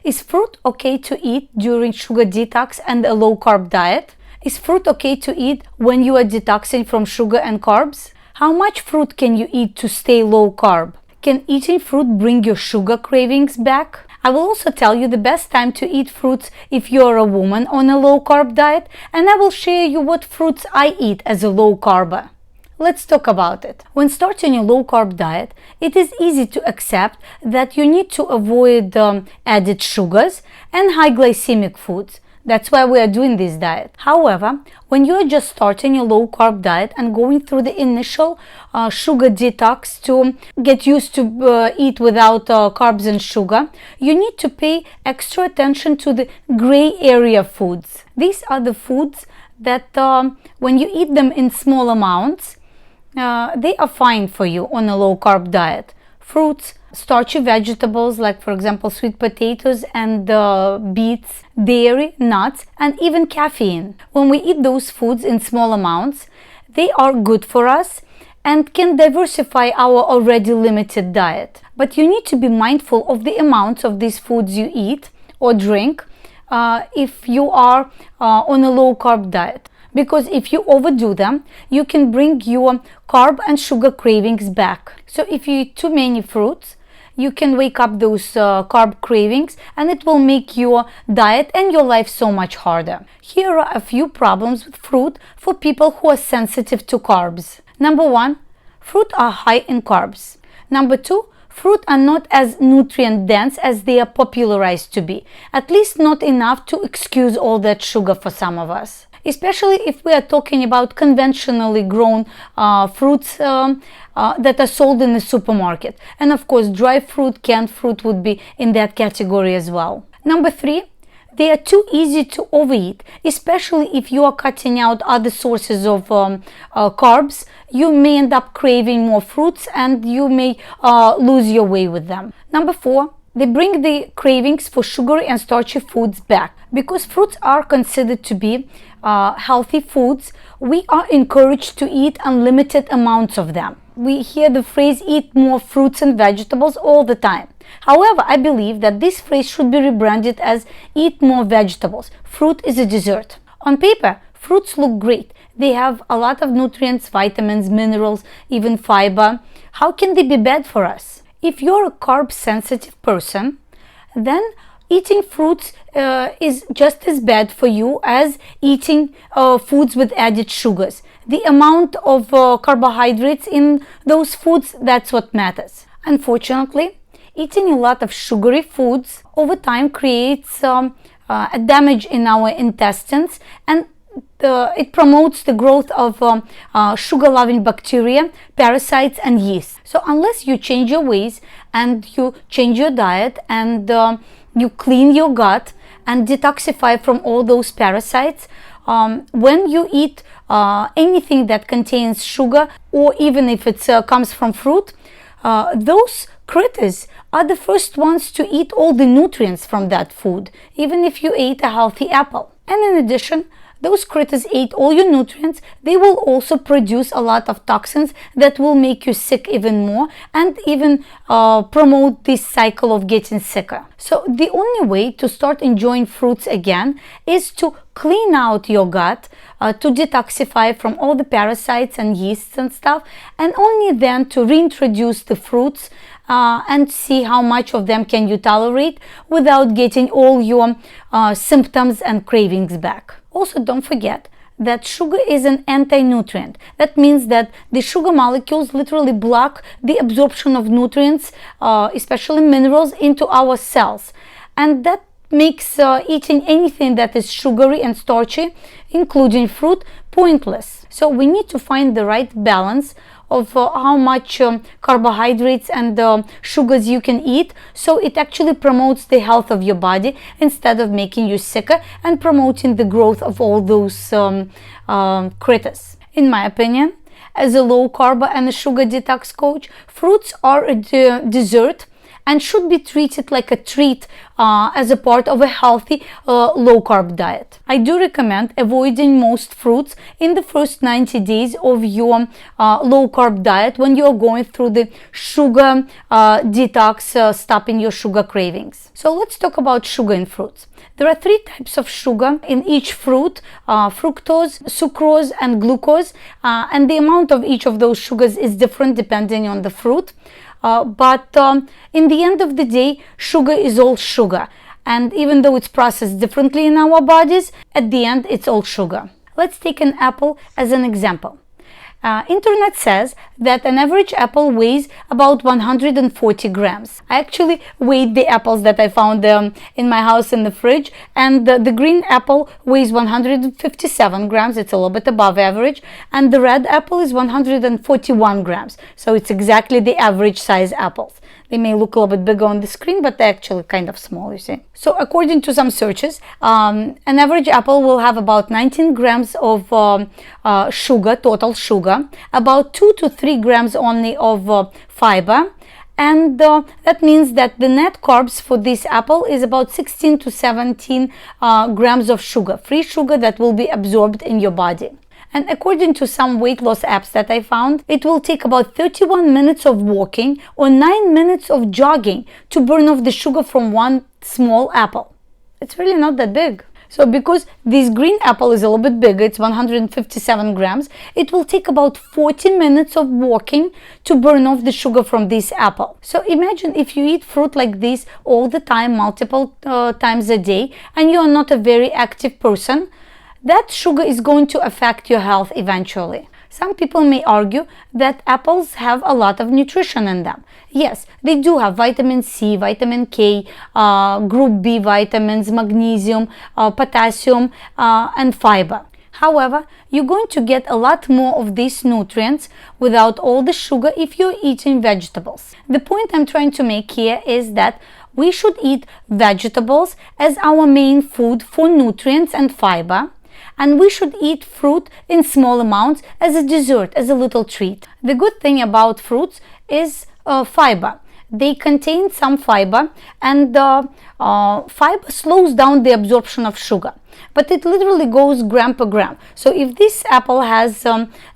Is fruit okay to eat during sugar detox and a low-carb diet? Is fruit okay to eat when you are detoxing from sugar and carbs? How much fruit can you eat to stay low-carb? Can eating fruit bring your sugar cravings back? I will also tell you the best time to eat fruits if you're a woman on a low-carb diet, and I will share you what fruits I eat as a low-carber. Let's talk about it. When starting a low-carb diet, it is easy to accept that you need to avoid added sugars and high glycemic foods. That's why we are doing this diet. However, when you are just starting a low-carb diet and going through the initial sugar detox to get used to eat without carbs and sugar, you need to pay extra attention to the gray area foods. These are the foods that when you eat them in small amounts, they are fine for you on a low-carb diet. Fruits, starchy vegetables like for example sweet potatoes and beets, dairy, nuts, and even caffeine. When we eat those foods in small amounts, they are good for us and can diversify our already limited diet. But you need to be mindful of the amounts of these foods you eat or drink if you are on a low-carb diet. Because if you overdo them, you can bring your carb and sugar cravings back. So if you eat too many fruits, you can wake up those carb cravings, and it will make your diet and your life so much harder. Here are a few problems with fruit for people who are sensitive to carbs. Number 1, fruit are high in carbs. Number 2, fruit are not as nutrient dense as they are popularized to be, at least not enough to excuse all that sugar for some of us. Especially if we are talking about conventionally grown fruits that are sold in the supermarket. And of course, dry fruit, canned fruit would be in that category as well. Number 3, they are too easy to overeat, especially if you are cutting out other sources of carbs. You may end up craving more fruits and you may lose your way with them. Number 4, they bring the cravings for sugary and starchy foods back. Because fruits are considered to be healthy foods, we are encouraged to eat unlimited amounts of them. We hear the phrase eat more fruits and vegetables all the time. However, I believe that this phrase should be rebranded as eat more vegetables. Fruit is a dessert. On paper, fruits look great. They have a lot of nutrients, vitamins, minerals, even fiber. How can they be bad for us? If you're a carb-sensitive person, then eating fruits is just as bad for you as eating foods with added sugars. The amount of carbohydrates in those foods, that's what matters. Unfortunately, eating a lot of sugary foods over time creates a damage in our intestines, and it promotes the growth of sugar-loving bacteria, parasites, and yeast. So unless you change your ways and you change your diet and you clean your gut and detoxify from all those parasites, when you eat anything that contains sugar, or even if it comes from fruit, those critters are the first ones to eat all the nutrients from that food, even if you ate a healthy apple. And in addition, those critters ate all your nutrients. They will also produce a lot of toxins that will make you sick even more and even promote this cycle of getting sicker. So the only way to start enjoying fruits again is to clean out your gut, to detoxify from all the parasites and yeasts and stuff, and only then to reintroduce the fruits and see how much of them can you tolerate without getting all your symptoms and cravings back. Also, don't forget that sugar is an anti-nutrient. That means that the sugar molecules literally block the absorption of nutrients, especially minerals, into our cells. And that makes eating anything that is sugary and starchy, including fruit, pointless. So we need to find the right balance of how much carbohydrates and sugars you can eat, so it actually promotes the health of your body instead of making you sicker and promoting the growth of all those critters. In my opinion, as a low carb and a sugar detox coach, fruits are a dessert and should be treated like a treat as a part of a healthy low-carb diet. I do recommend avoiding most fruits in the first 90 days of your low-carb diet when you are going through the sugar detox, stopping your sugar cravings. So let's talk about sugar in fruits. There are 3 types of sugar in each fruit: fructose, sucrose, and glucose, and the amount of each of those sugars is different depending on the fruit. But in the end of the day, sugar is all sugar, and even though it's processed differently in our bodies, at the end it's all sugar. Let's take an apple as an example. Internet says that an average apple weighs about 140 grams. I actually weighed the apples that I found in my house in the fridge, and the green apple weighs 157 grams. It's a little bit above average, and the red apple is 141 grams. So it's exactly the average size apples. They may look a little bit bigger on the screen, but they're actually kind of small, you see. So according to some searches, an average apple will have about 19 grams of sugar, total sugar, about 2 to 3 grams only of fiber, and that means that the net carbs for this apple is about 16 to 17 grams of sugar, free sugar that will be absorbed in your body. And according to some weight loss apps that I found, it will take about 31 minutes of walking or 9 minutes of jogging to burn off the sugar from one small apple. It's really not that big. So because this green apple is a little bit bigger, it's 157 grams, it will take about 40 minutes of walking to burn off the sugar from this apple. So imagine if you eat fruit like this all the time, multiple times a day, and you are not a very active person, that sugar is going to affect your health eventually. Some people may argue that apples have a lot of nutrition in them. Yes, they do have vitamin C, vitamin K, group B vitamins, magnesium, potassium, and fiber. However, you're going to get a lot more of these nutrients without all the sugar if you're eating vegetables. The point I'm trying to make here is that we should eat vegetables as our main food for nutrients and fiber, and we should eat fruit in small amounts as a dessert, as a little treat. The good thing about fruits is fiber. They contain some fiber, and fiber slows down the absorption of sugar, but it literally goes gram per gram. So if this apple has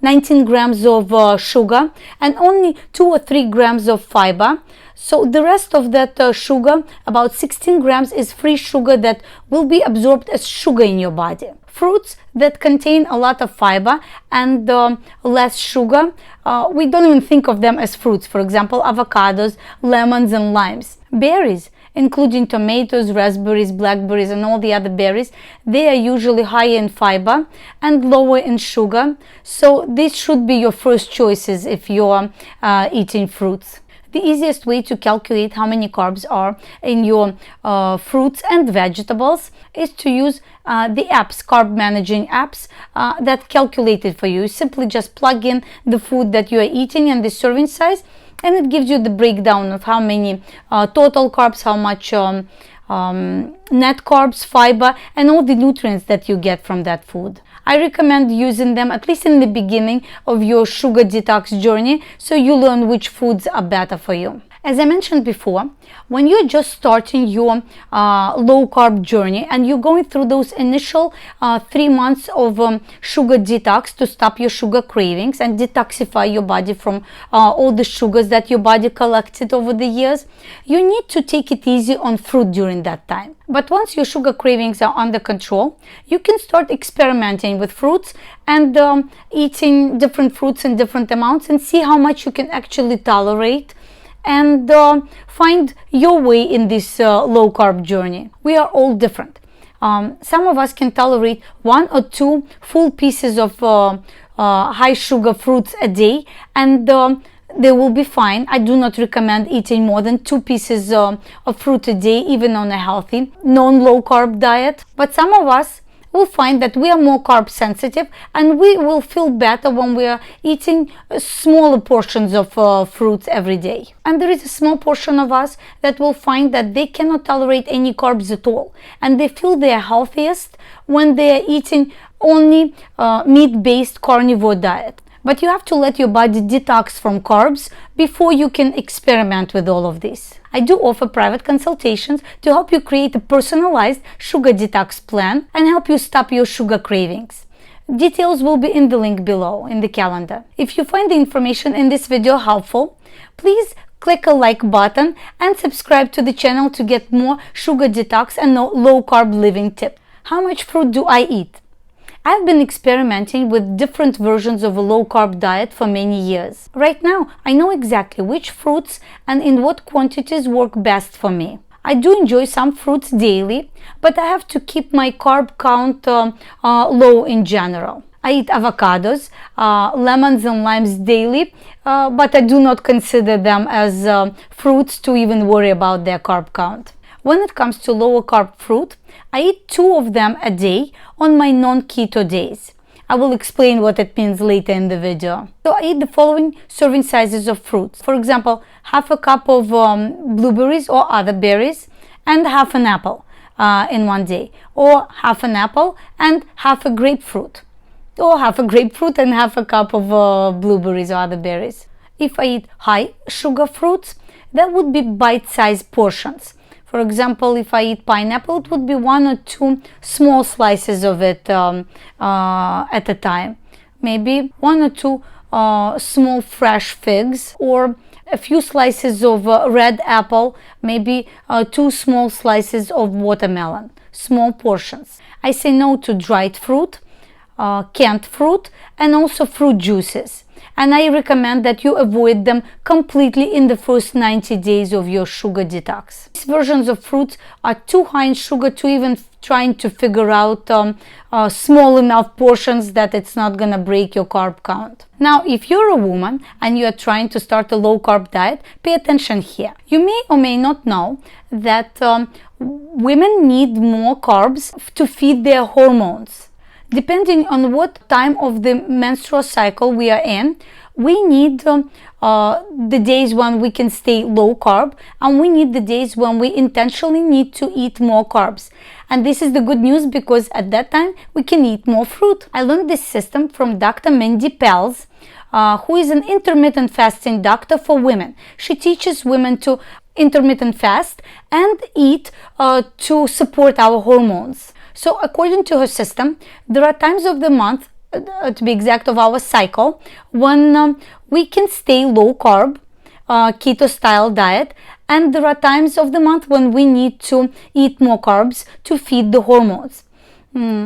19 grams of sugar and only 2 or 3 grams of fiber, so the rest of that sugar, about 16 grams, is free sugar that will be absorbed as sugar in your body. Fruits that contain a lot of fiber and less sugar, we don't even think of them as fruits. For example, avocados, lemons, and limes. Berries, including tomatoes, raspberries, blackberries, and all the other berries, they are usually higher in fiber and lower in sugar. So these should be your first choices if you're eating fruits. The easiest way to calculate how many carbs are in your fruits and vegetables is to use the apps, carb managing apps that calculate it for you. You simply just plug in the food that you are eating and the serving size, and it gives you the breakdown of how many total carbs, how much net carbs, fiber, and all the nutrients that you get from that food. I recommend using them at least in the beginning of your sugar detox journey, so you learn which foods are better for you. As I mentioned before, when you're just starting your low-carb journey and you're going through those initial 3 months of sugar detox to stop your sugar cravings and detoxify your body from all the sugars that your body collected over the years, you need to take it easy on fruit during that time. But once your sugar cravings are under control, you can start experimenting with fruits and eating different fruits in different amounts and see how much you can actually tolerate and find your way in this low-carb journey. We are all different. Some of us can tolerate 1 or 2 full pieces of high sugar fruits a day, and they will be fine. I do not recommend eating more than 2 pieces of fruit a day, even on a healthy non-low-carb diet. But some of us will find that we are more carb sensitive, and we will feel better when we are eating smaller portions of fruits every day. And there is a small portion of us that will find that they cannot tolerate any carbs at all, and they feel they are healthiest when they are eating only meat-based carnivore diet. But you have to let your body detox from carbs before you can experiment with all of this. I do offer private consultations to help you create a personalized sugar detox plan and help you stop your sugar cravings. Details will be in the link below in the calendar. If you find the information in this video helpful, please click a like button and subscribe to the channel to get more sugar detox and low-carb living tips. How much fruit do I eat? I've been experimenting with different versions of a low-carb diet for many years. Right now, I know exactly which fruits and in what quantities work best for me. I do enjoy some fruits daily, but I have to keep my carb count low in general. I eat avocados, lemons and limes daily, but I do not consider them as fruits to even worry about their carb count. When it comes to lower carb fruit, I eat 2 of them a day on my non-keto days. I will explain what it means later in the video. So I eat the following serving sizes of fruits. For example, half a cup of blueberries or other berries and half an apple in one day, or half an apple and half a grapefruit, or half a grapefruit and half a cup of blueberries or other berries. If I eat high sugar fruits, that would be bite-sized portions. For example, if I eat pineapple, it would be 1 or 2 small slices of it at a time. Maybe 1 or 2 small fresh figs, or a few slices of red apple, maybe 2 small slices of watermelon, small portions. I say no to dried fruit, canned fruit, and also fruit juices. And I recommend that you avoid them completely in the first 90 days of your sugar detox. These versions of fruits are too high in sugar to even trying to figure out small enough portions that it's not gonna break your carb count. Now, if you're a woman and you are trying to start a low-carb diet, pay attention here. You may or may not know that women need more carbs to feed their hormones. Depending on what time of the menstrual cycle we are in, we need the days when we can stay low carb, and we need the days when we intentionally need to eat more carbs. And this is the good news, because at that time we can eat more fruit. I learned this system from Dr. Mindy Pelz, who is an intermittent fasting doctor for women. She teaches women to intermittent fast and eat to support our hormones. So according to her system, there are times of the month, to be exact of our cycle, when we can stay low carb, keto style diet, and there are times of the month when we need to eat more carbs to feed the hormones.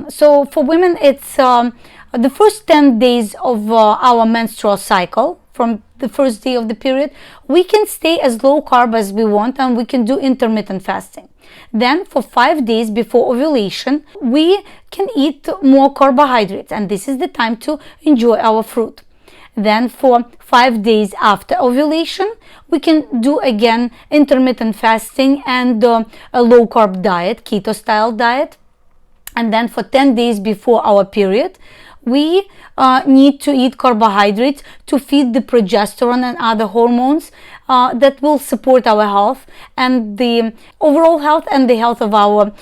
So for women, it's the first 10 days of our menstrual cycle. From the first day of the period, we can stay as low carb as we want, and we can do intermittent fasting. Then for 5 days before ovulation, we can eat more carbohydrates, and this is the time to enjoy our fruit. Then for 5 days after ovulation, we can do again intermittent fasting and a low carb diet, keto style diet. And then for 10 days before our period, we need to eat carbohydrates to feed the progesterone and other hormones that will support our health and the overall health and the health of our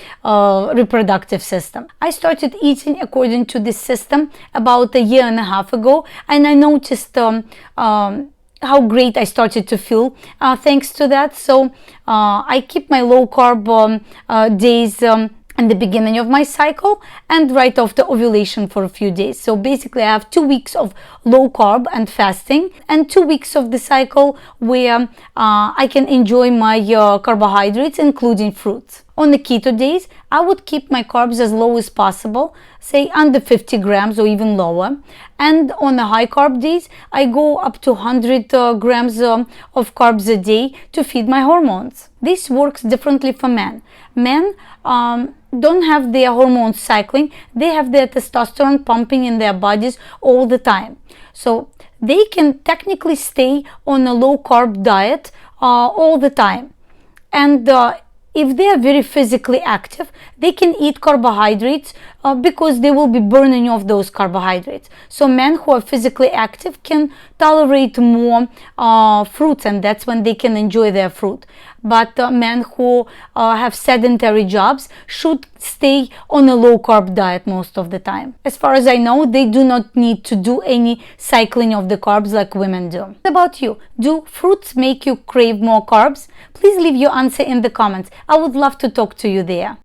reproductive system. I started eating according to this system about a year and a half ago, and I noticed how great I started to feel thanks to that. So I keep my low carb days in the beginning of my cycle and right after ovulation for a few days. So basically I have 2 weeks of low carb and fasting, and 2 weeks of the cycle where I can enjoy my carbohydrates, including fruits. On the keto days, I would keep my carbs as low as possible, say under 50 grams or even lower. And on the high carb days, I go up to 100 grams of carbs a day to feed my hormones. This works differently for men. Men don't have their hormones cycling. They have their testosterone pumping in their bodies all the time. So they can technically stay on a low carb diet all the time. And if they are very physically active, they can eat carbohydrates because they will be burning off those carbohydrates. So men who are physically active can tolerate more fruits, and that's when they can enjoy their fruit. but men who have sedentary jobs should stay on a low-carb diet most of the time. As far as I know, they do not need to do any cycling of the carbs like women do. What about you? Do fruits make you crave more carbs? Please leave your answer in the comments. I would love to talk to you there.